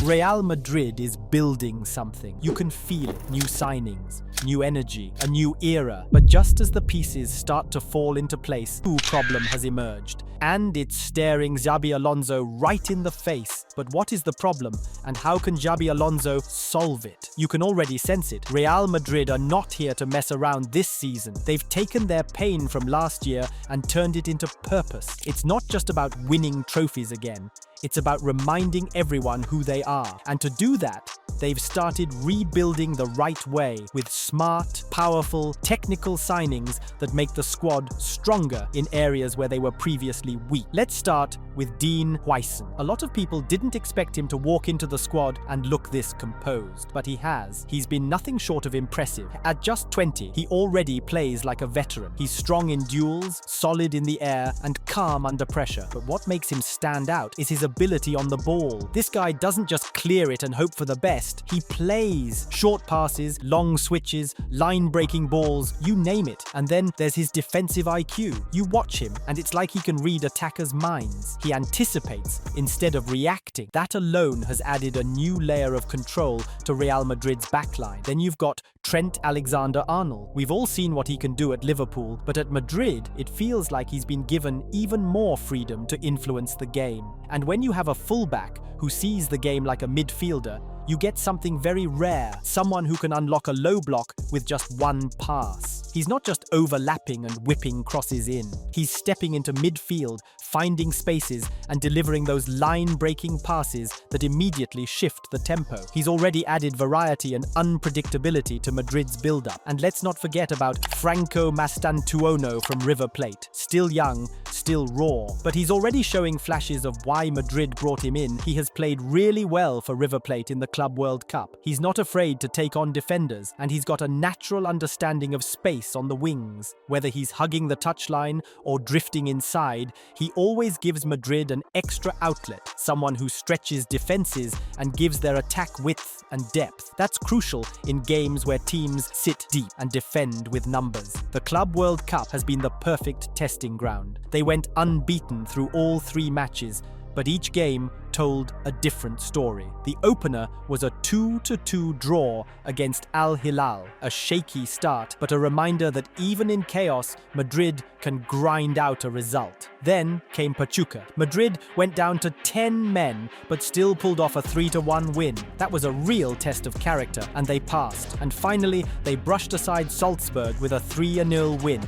Real Madrid is building something. You can feel it. New signings, new energy, a new era. But just as the pieces start to fall into place, a new problem has emerged. And it's staring Xabi Alonso right in the face. But what is the problem, and how can Xabi Alonso solve it? You can already sense it. Real Madrid are not here to mess around this season. They've taken their pain from last year and turned it into purpose. It's not just about winning trophies again. It's about reminding everyone who they are. And to do that, they've started rebuilding the right way with smart, powerful, technical signings that make the squad stronger in areas where they were previously weak. Let's start with Dean Huijsen. A lot of people didn't expect him to walk into the squad and look this composed, but he has. He's been nothing short of impressive. At just 20, he already plays like a veteran. He's strong in duels, solid in the air, and calm under pressure. But what makes him stand out is his ability on the ball. This guy doesn't just clear it and hope for the best. He plays. Short passes, long switches, line-breaking balls, you name it. And then there's his defensive IQ. You watch him, and it's like he can read attackers' minds. He anticipates instead of reacting. That alone has added a new layer of control to Real Madrid's backline. Then you've got Trent Alexander-Arnold. We've all seen what he can do at Liverpool, but at Madrid, it feels like he's been given even more freedom to influence the game. And when you have a fullback who sees the game like a midfielder, you get something very rare, someone who can unlock a low block with just one pass. He's not just overlapping and whipping crosses in. He's stepping into midfield, finding spaces, and delivering those line-breaking passes that immediately shift the tempo. He's already added variety and unpredictability to Madrid's build-up. And let's not forget about Franco Mastantuono from River Plate. Still young, still raw, but he's already showing flashes of why Madrid brought him in. He has played really well for River Plate in the Club World Cup. He's not afraid to take on defenders, and he's got a natural understanding of space on the wings. Whether he's hugging the touchline or drifting inside, he always gives Madrid an extra outlet, someone who stretches defenses and gives their attack width and depth. That's crucial in games where teams sit deep and defend with numbers. The Club World Cup has been the perfect testing ground. They went unbeaten through all 3 matches, but each game told a different story. The opener was a 2-2 draw against Al Hilal, a shaky start, but a reminder that even in chaos, Madrid can grind out a result. Then came Pachuca. Madrid went down to 10 men, but still pulled off a 3-1 win. That was a real test of character, and they passed. And finally, they brushed aside Salzburg with a 3-0 win.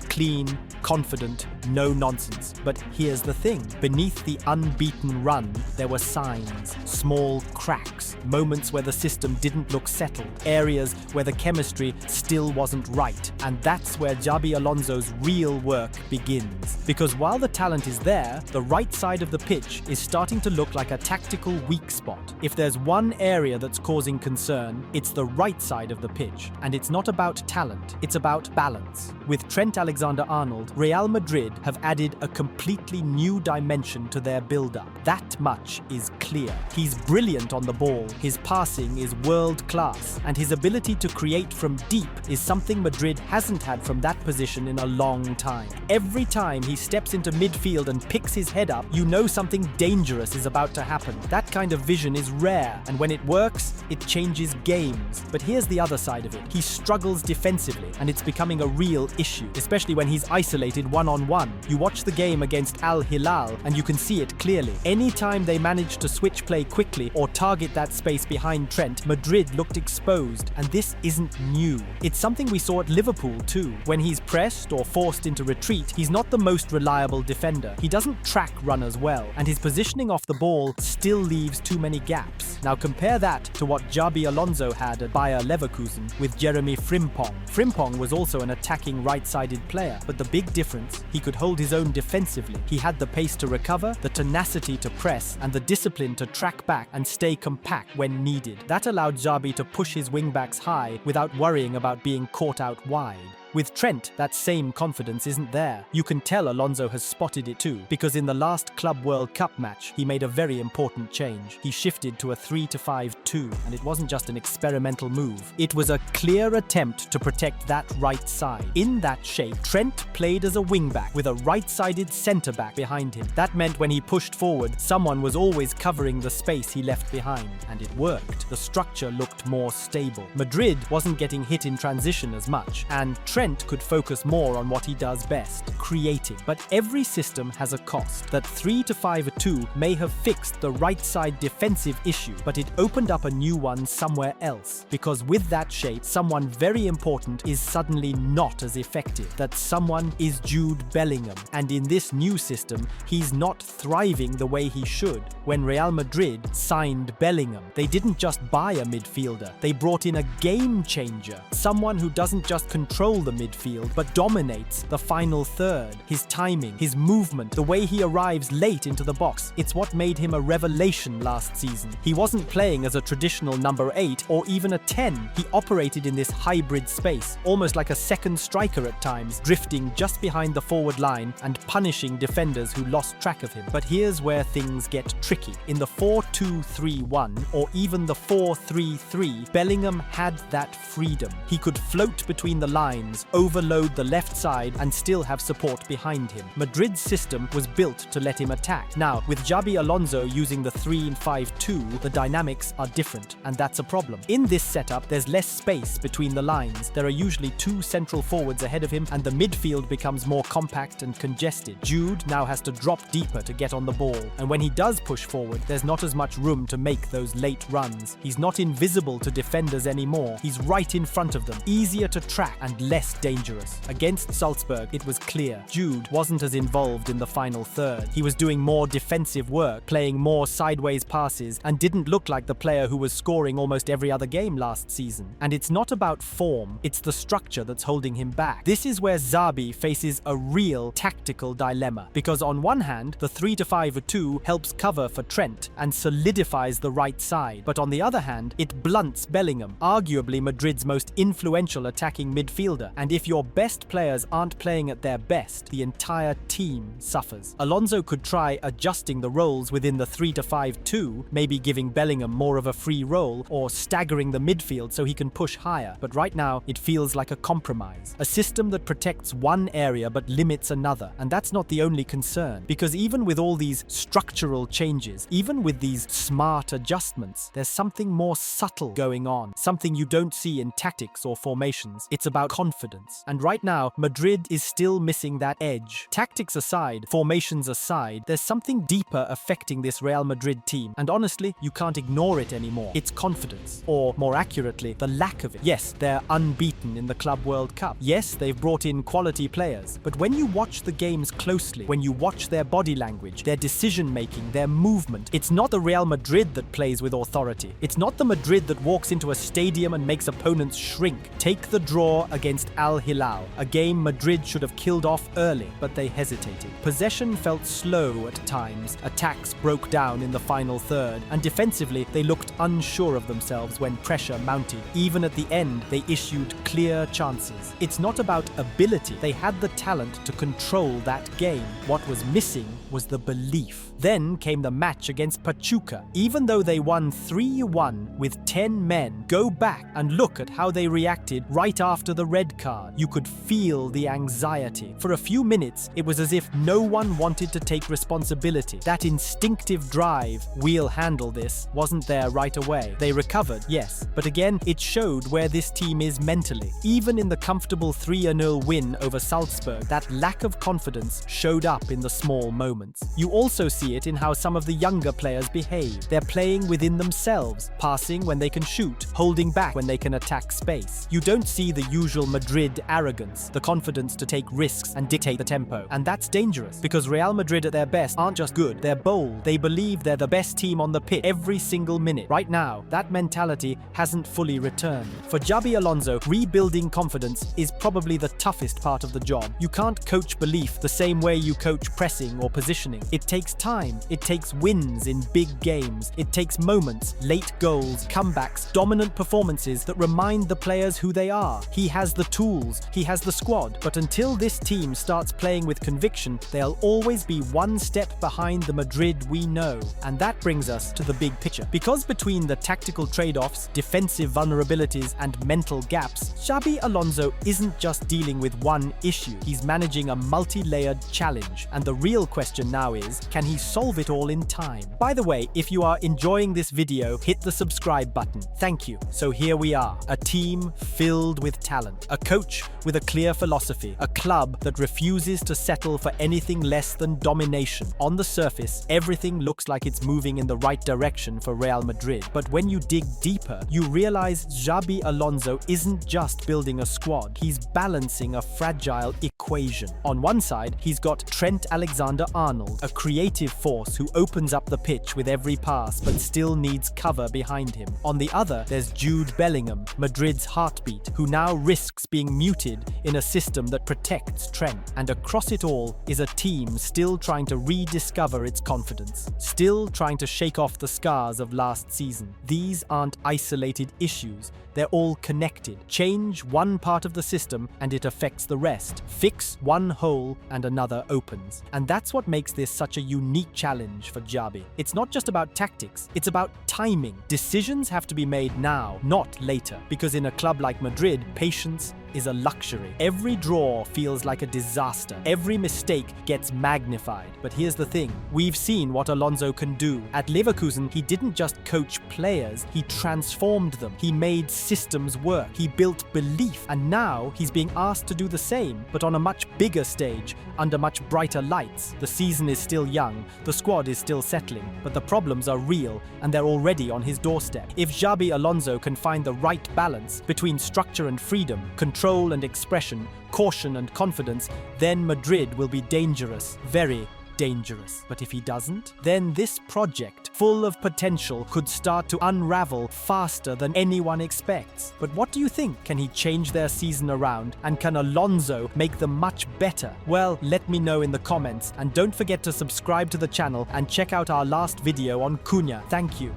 Clean, confident, no nonsense. But here's the thing. Beneath the unbeaten run, there were signs, small cracks, moments where the system didn't look settled, areas where the chemistry still wasn't right. And that's where Xabi Alonso's real work begins. Because while the talent is there, the right side of the pitch is starting to look like a tactical weak spot. If there's one area that's causing concern, it's the right side of the pitch. And it's not about talent, it's about balance. With Trent Alexander-Arnold, Real Madrid have added a completely new dimension to their build-up. That much is clear. He's brilliant on the ball, his passing is world-class, and his ability to create from deep is something Madrid hasn't had from that position in a long time. Every time he steps into midfield and picks his head up, you know something dangerous is about to happen. That kind of vision is rare, and when it works, it changes games. But here's the other side of it. He struggles defensively, and it's becoming a real issue, especially when he's isolated one-on-one. You watch the game against Al Hilal and you can see it clearly. Anytime they managed to switch play quickly or target that space behind Trent, Madrid looked exposed, and this isn't new. It's something we saw at Liverpool too. When he's pressed or forced into retreat, he's not the most reliable defender. He doesn't track runners well, and his positioning off the ball still leaves too many gaps. Now compare that to what Xabi Alonso had at Bayer Leverkusen with Jeremy Frimpong. Frimpong was also an attacking right-sided player, but the big difference, he could hold his own defensively. He had the pace to recover, the tenacity to press, and the discipline to track back and stay compact when needed. That allowed Xabi to push his wingbacks high without worrying about being caught out wide. With Trent, that same confidence isn't there. You can tell Alonso has spotted it too, because in the last Club World Cup match, he made a very important change. He shifted to a 3-5-2, and it wasn't just an experimental move. It was a clear attempt to protect that right side. In that shape, Trent played as a wingback with a right-sided centre-back behind him. That meant when he pushed forward, someone was always covering the space he left behind, and it worked. The structure looked more stable. Madrid wasn't getting hit in transition as much, and Trent could focus more on what he does best, creating. But every system has a cost. That 3-5-2 may have fixed the right-side defensive issue, but it opened up a new one somewhere else. Because with that shape, someone very important is suddenly not as effective. That someone is Jude Bellingham, and in this new system, he's not thriving the way he should. When Real Madrid signed Bellingham, they didn't just buy a midfielder, they brought in a game changer. Someone who doesn't just control the midfield, but dominates the final third. His timing, his movement, the way he arrives late into the box, it's what made him a revelation last season. He wasn't playing as a traditional number 8 or even a 10. He operated in this hybrid space, almost like a second striker at times, drifting just behind the forward line and punishing defenders who lost track of him. But here's where things get tricky. In the 4-2-3-1 or even the 4-3-3, Bellingham had that freedom. He could float between the lines, overload the left side, and still have support behind him. Madrid's system was built to let him attack. Now, with Xabi Alonso using the 3-5-2, the dynamics are different, and that's a problem. In this setup, there's less space between the lines. There are usually 2 central forwards ahead of him, and the midfield becomes more compact and congested. Jude now has to drop deeper to get on the ball, and when he does push forward, there's not as much room to make those late runs. He's not invisible to defenders anymore. He's right in front of them, easier to track and less dangerous. Against Salzburg, it was clear. Jude wasn't as involved in the final third. He was doing more defensive work, playing more sideways passes, and didn't look like the player who was scoring almost every other game last season. And it's not about form, it's the structure that's holding him back. This is where Xabi faces a real tactical dilemma, because on one hand, the 3-5-2 helps cover for Trent and solidifies the right side, but on the other hand, it blunts Bellingham, arguably Madrid's most influential attacking midfielder, and if your best players aren't playing at their best, the entire team suffers. Alonso could try adjusting the roles within the 3-5-2, maybe giving Bellingham more of a free role or staggering the midfield so he can push higher, but right now it feels like a compromise. A system that protects one area but limits another, and that's not the only concern, because even with all these structural changes, even with these smart adjustments, there's something more subtle going on, something you don't see in tactics or formations. It's about confidence, and right now Madrid is still missing that edge. Tactics aside, formations aside, there's something deeper affecting this Real Madrid team, and honestly, you can't ignore it anymore. It's confidence, or more accurately, the lack of it. Yes, they're unbeaten in the Club World Cup. Yes, they've brought in quality players, but when you watch the games closely, when you watch their body language, their decision-making, their movement, it's not the Real Madrid that plays with authority. It's not the Madrid that walks into a stadium and makes opponents shrink. Take the draw against Al Hilal, a game Madrid should have killed off early, but they hesitated. Possession felt slow at times, attacks broke down in the final third, and defensively they looked unsure of themselves when pressure mounted. Even at the end, they issued clear chances. It's not about ability. They had the talent to control that game. What was missing was the belief. Then came the match against Pachuca. Even though they won 3-1 with 10 men, go back and look at how they reacted right after the red card. You could feel the anxiety. For a few minutes, it was as if no one wanted to take responsibility. That instinctive drive, "we'll handle this," wasn't there right away. They recovered, yes, but again, it showed where this team is mentally. Even in the comfortable 3-0 win over Salzburg, that lack of confidence showed up in the small moments. You also see it in how some of the younger players behave. They're playing within themselves, passing when they can shoot, holding back when they can attack space. You don't see the usual Madrid arrogance, the confidence to take risks and dictate the tempo. And that's dangerous, because Real Madrid at their best aren't just good, they're bold. They believe they're the best team on the pitch every single minute. Right now, that mentality hasn't fully returned. For Xabi Alonso, rebuilding confidence is probably the toughest part of the job. You can't coach belief the same way you coach pressing or positioning. It takes time. It takes wins in big games. It takes moments, late goals, comebacks, dominant performances that remind the players who they are. He has the tools tools, he has the squad, but until this team starts playing with conviction, they'll always be one step behind the Madrid we know. And that brings us to the big picture. Because between the tactical trade-offs, defensive vulnerabilities, and mental gaps, Xabi Alonso isn't just dealing with one issue, he's managing a multi-layered challenge. And the real question now is, can he solve it all in time? By the way, if you are enjoying this video, hit the subscribe button. Thank you. So here we are, a team filled with talent, a coach with a clear philosophy, a club that refuses to settle for anything less than domination. On the surface, everything looks like it's moving in the right direction for Real Madrid. But when you dig deeper, you realize Xabi Alonso isn't just building a squad, he's balancing a fragile equation. On one side, he's got Trent Alexander-Arnold, a creative force who opens up the pitch with every pass but still needs cover behind him. On the other, there's Jude Bellingham, Madrid's heartbeat, who now risks being muted in a system that protects Trent. And across it all is a team still trying to rediscover its confidence, still trying to shake off the scars of last season. These aren't isolated issues, they're all connected. Change one part of the system and it affects the rest. Fix one hole and another opens. And that's what makes this such a unique challenge for Xabi. It's not just about tactics, it's about timing. Decisions have to be made now, not later. Because in a club like Madrid, patience is a luxury. Every draw feels like a disaster. Every mistake gets magnified. But here's the thing, we've seen what Alonso can do. At Leverkusen, he didn't just coach players, he transformed them. He made systems work. He built belief. And now he's being asked to do the same, but on a much bigger stage, under much brighter lights. The season is still young, the squad is still settling, but the problems are real and they're already on his doorstep. If Xabi Alonso can find the right balance between structure and freedom, control and expression, caution and confidence, then Madrid will be dangerous, very dangerous. But if he doesn't, then this project, full of potential, could start to unravel faster than anyone expects. But what do you think? Can he change their season around? And can Alonso make them much better? Well, let me know in the comments. And don't forget to subscribe to the channel and check out our last video on Cunha. Thank you.